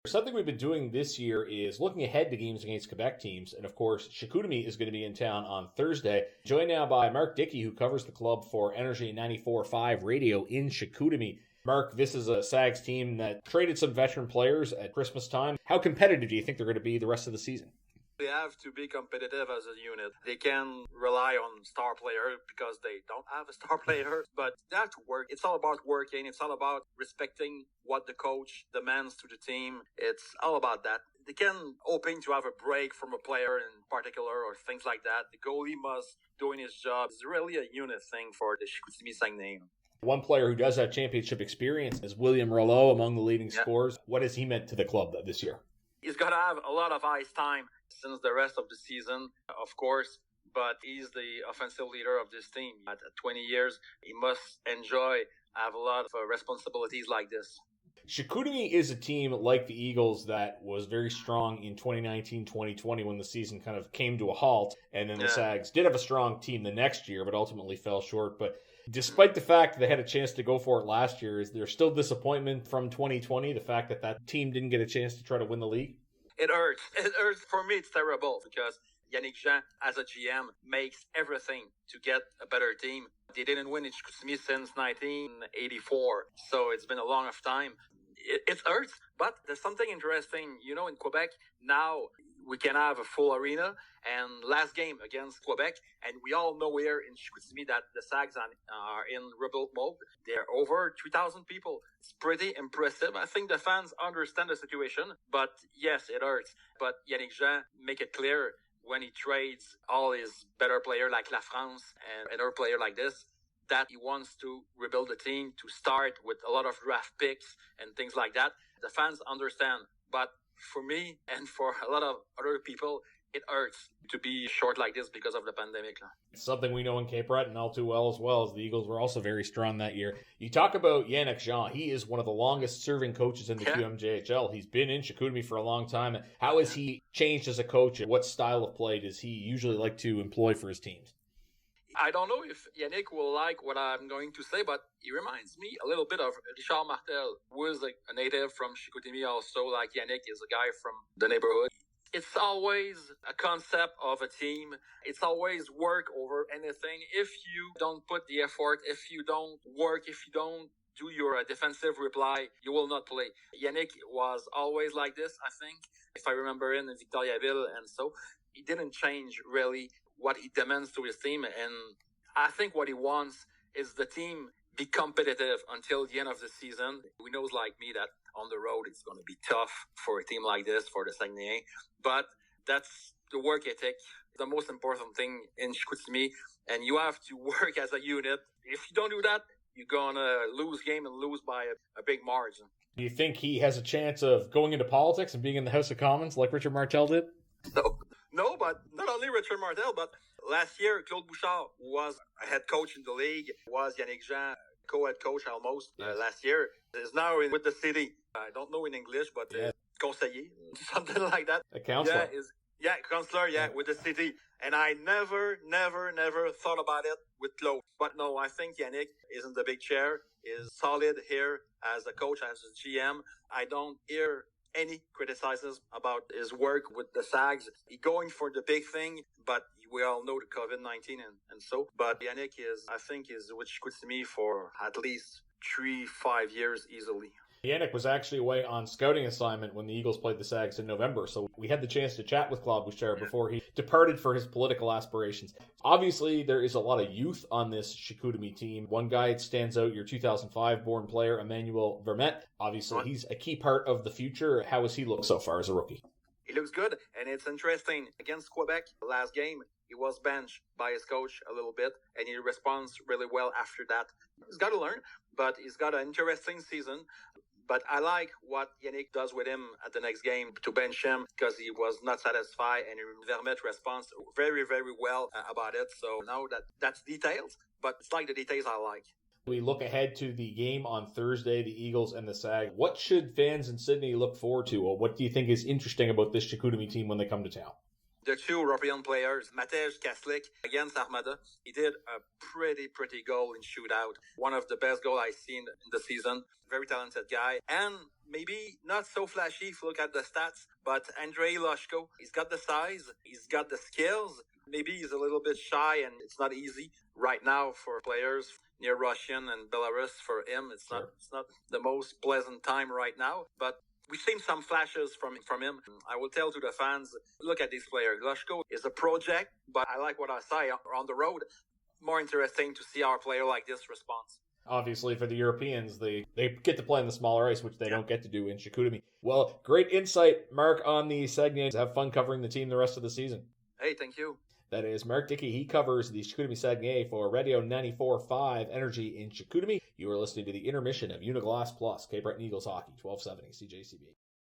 Something we've been doing this year is looking ahead to games against Quebec teams. And of course, Chicoutimi is going to be in town on Thursday. Joined now by Mark Dickey, who covers the club for Energy 94.5 Radio in Chicoutimi. Mark, this is a Sags team that traded some veteran players at Christmas time. How competitive do you think they're going to be the rest of the season? They have to be competitive as a unit. They can rely on star player because they don't have a star player, but they have to work. It's all about working. It's all about respecting what the coach demands to the team. It's all about that. They can hoping to have a break from a player in particular or things like that. The goalie must doing his job. It's really a unit thing for the Chicoutimi Saguenéens. One player who does have championship experience is William Rouleau, among the leading scorers. What has he meant to the club this year? He's got to have a lot of ice time since the rest of the season, of course, but he's the offensive leader of this team. At 20 years, he must have a lot of responsibilities like this. Chicoutimi is a team like the Eagles that was very strong in 2019-2020 when the season kind of came to a halt, and then the Sags did have a strong team the next year, but ultimately fell short. But despite the fact that they had a chance to go for it last year, is there still disappointment from 2020, the fact that that team didn't get a chance to try to win the league? It hurts. It hurts. For me, it's terrible because Yannick Jean, as a GM, makes everything to get a better team. They didn't win in Chicoutimi since 1984, so it's been a long of time. It hurts, but there's something interesting. You know, in Quebec, now we can have a full arena. And last game against Quebec, and we all know here in Chicoutimi that the Sags are in rebuild mode. They're over 3,000 people. It's pretty impressive. I think the fans understand the situation, but yes, it hurts. But Yannick Jean make it clear when he trades all his better player like La France and another player like this, that he wants to rebuild the team, to start with a lot of draft picks and things like that. The fans understand, but for me and for a lot of other people, it hurts to be short like this because of the pandemic. It's something we know in Cape Breton all too well, as the Eagles were also very strong that year. You talk about Yannick Jean. He is one of the longest serving coaches in the QMJHL. He's been in Chicoutimi for a long time. How has he changed as a coach? What style of play does he usually like to employ for his teams? I don't know if Yannick will like what I'm going to say, but he reminds me a little bit of Richard Martel, who is a native from Chicoutimi also, like Yannick is a guy from the neighborhood. It's always a concept of a team. It's always work over anything. If you don't put the effort, if you don't work, if you don't do your defensive reply, you will not play. Yannick was always like this, I think, if I remember in Victoriaville. And so he didn't change really what he demands to his team. And I think what he wants is the team be competitive until the end of the season. We knows like me that on the road it's going to be tough for a team like this, for the Saguenay. But that's the work ethic, the most important thing in Chicoutimi. And you have to work as a unit. If you don't do that, you're going to lose game and lose by a big margin. Do you think he has a chance of going into politics and being in the House of Commons like Richard Martel did? No, but not only Richard Martel, but last year, Claude Bouchard was a head coach in the league, was Yannick Jean, co-head coach almost last year. Is now with the city. I don't know in English, but conseiller, something like that. A counselor. Counselor, with the city. And I never thought about it with Claude. But no, I think Yannick is in the big chair, is solid here as a coach, as a GM. I don't hear any criticisms about his work with the Sags. He's going for the big thing, but we all know the COVID-19 and so. But Yannick is with Chicoutimi for at least 3-5 years easily. Yannick was actually away on scouting assignment when the Eagles played the Sags in November, so we had the chance to chat with Claude Bouchard before he departed for his political aspirations. Obviously, there is a lot of youth on this Chicoutimi team. One guy stands out, your 2005-born player, Emmanuel Vermette. Obviously, he's a key part of the future. How has he looked so far as a rookie? He looks good, and it's interesting. Against Quebec, last game, he was benched by his coach a little bit, and he responds really well after that. He's got to learn, but he's got an interesting season. But I like what Yannick does with him at the next game to bench him because he was not satisfied, and Vermette responds very, very well about it. So now that's details, but it's like the details I like. We look ahead to the game on Thursday, the Eagles and the Sag. What should fans in Sydney look forward to? Or what do you think is interesting about this Chicoutimi team when they come to town? The two European players, Matej Kaslik against Armada, he did a pretty goal in shootout. One of the best goals I've seen in the season. Very talented guy. And maybe not so flashy if you look at the stats, but Andrei Loshko, he's got the size, he's got the skills. Maybe he's a little bit shy, and it's not easy right now for players near Russian and Belarus. For him, it's not the most pleasant time right now, but we've seen some flashes from him. I will tell to the fans, look at this player. Loshko is a project, but I like what I say on the road. More interesting to see our player like this response. Obviously, for the Europeans, they get to play in the smaller ice, which they don't get to do in Chicoutimi. Well, great insight, Mark, on the Saguenéens. Have fun covering the team the rest of the season. Hey, thank you. That is Mark Dickey. He covers the Chicoutimi Saguenay for Radio 94.5 Energy in Chicoutimi. You are listening to the intermission of Uniglass Plus, Cape Breton Eagles Hockey, 1270 CJCB.